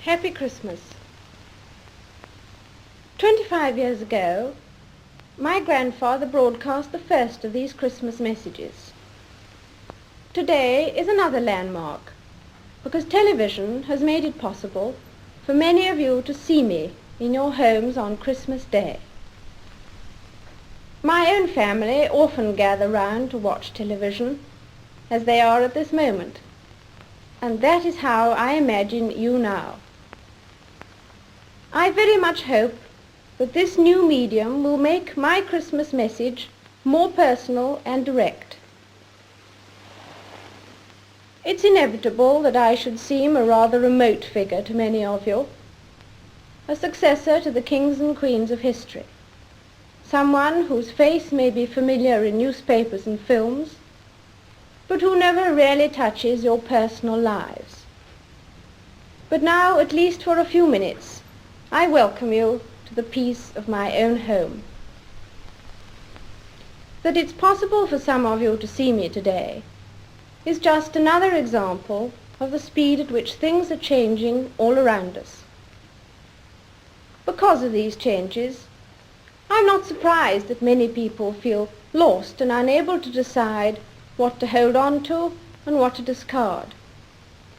Happy Christmas. 25 years ago, my grandfather broadcast the first of these Christmas messages. Today is another landmark, because television has made it possible for many of you to see me in your homes on Christmas Day. My own family often gather round to watch television, as they are at this moment, and that is how I imagine you now. I very much hope that this new medium will make my Christmas message more personal and direct. It's inevitable that I should seem a rather remote figure to many of you, a successor to the kings and queens of history, someone whose face may be familiar in newspapers and films, but who never really touches your personal lives. But now, at least for a few minutes, I welcome you to the peace of my own home. That it's possible for some of you to see me today is just another example of the speed at which things are changing all around us. Because of these changes, I'm not surprised that many people feel lost and unable to decide what to hold on to and what to discard,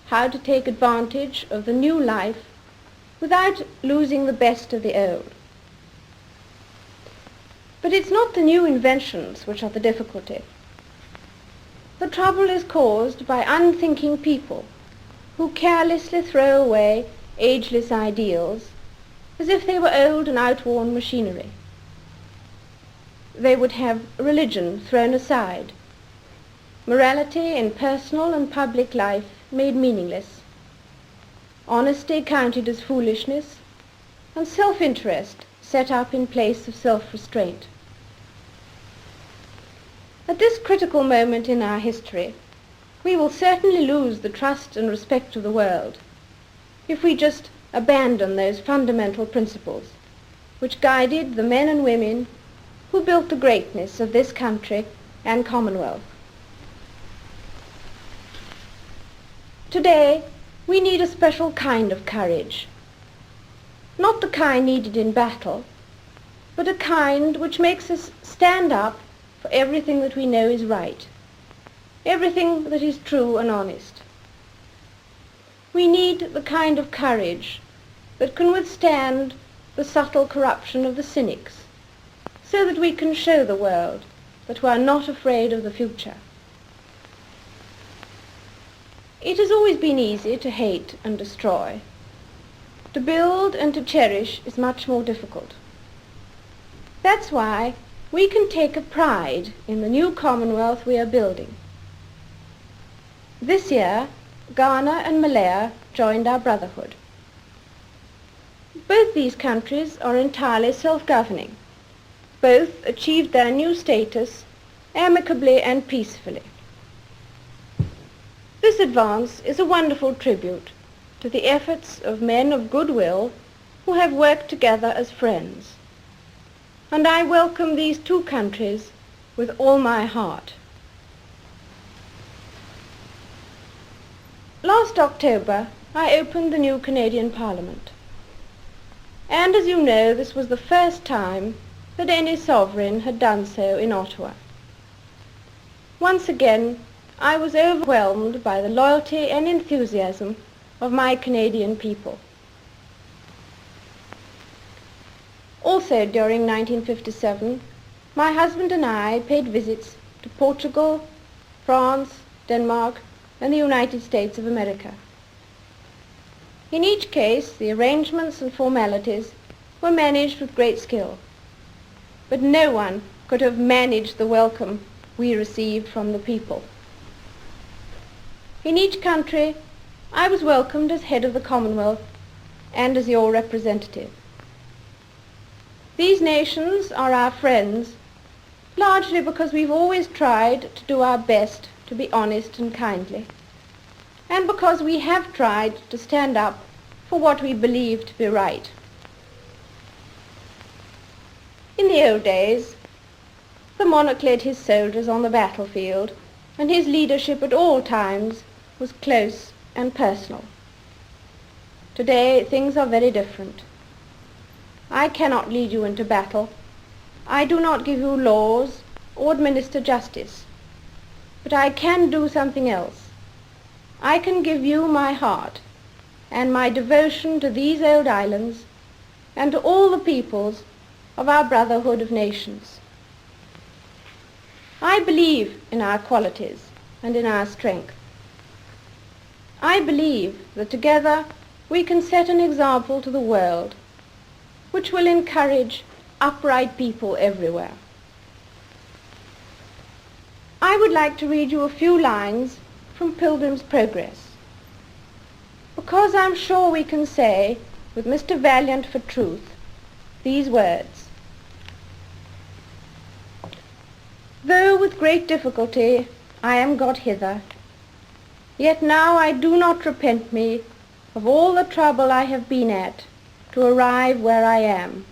how to take advantage of the new life without losing the best of the old. But it's not the new inventions which are the difficulty. The trouble is caused by unthinking people who carelessly throw away ageless ideals as if they were old and outworn machinery. They would have religion thrown aside, morality in personal and public life made meaningless, honesty counted as foolishness, and self-interest set up in place of self-restraint. At this critical moment in our history, we will certainly lose the trust and respect of the world if we just abandon those fundamental principles which guided the men and women who built the greatness of this country and Commonwealth. Today, we need a special kind of courage, not the kind needed in battle, but a kind which makes us stand up for everything that we know is right, everything that is true and honest. We need the kind of courage that can withstand the subtle corruption of the cynics, so that we can show the world that we are not afraid of the future. It has always been easy to hate and destroy. To build and to cherish is much more difficult. That's why we can take a pride in the new Commonwealth we are building. This year, Ghana and Malaya joined our brotherhood. Both these countries are entirely self-governing. Both achieved their new status amicably and peacefully. This advance is a wonderful tribute to the efforts of men of goodwill who have worked together as friends. And I welcome these two countries with all my heart. Last October, I opened the new Canadian Parliament. And as you know, this was the first time that any sovereign had done so in Ottawa. Once again, I was overwhelmed by the loyalty and enthusiasm of my Canadian people. Also during 1957, my husband and I paid visits to Portugal, France, Denmark, and the United States of America. In each case, the arrangements and formalities were managed with great skill, but no one could have managed the welcome we received from the people. In each country, I was welcomed as head of the Commonwealth and as your representative. These nations are our friends, largely because we've always tried to do our best to be honest and kindly, and because we have tried to stand up for what we believe to be right. In the old days, the monarch led his soldiers on the battlefield, and his leadership at all times was close and personal. Today things are very different. I cannot lead you into battle. I do not give you laws or administer justice. But I can do something else. I can give you my heart and my devotion to these old islands and to all the peoples of our brotherhood of nations. I believe in our qualities and in our strength. I believe that together we can set an example to the world which will encourage upright people everywhere. I would like to read you a few lines from Pilgrim's Progress, because I'm sure we can say, with Mr. Valiant for truth, these words: "Though with great difficulty I am got hither, yet now I do not repent me of all the trouble I have been at to arrive where I am.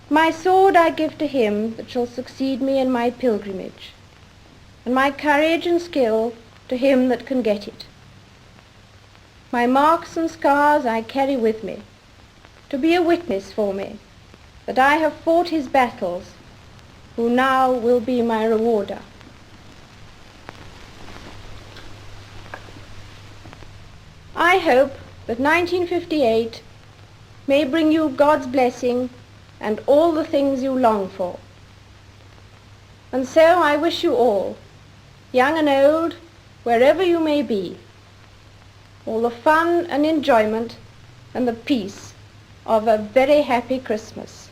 My sword I give to him that shall succeed me in my pilgrimage, and my courage and skill to him that can get it. My marks and scars I carry with me, to be a witness for me that I have fought his battles, who now will be my rewarder." I hope that 1958 may bring you God's blessing and all the things you long for. And so I wish you all, young and old, wherever you may be, all the fun and enjoyment and the peace of a very happy Christmas.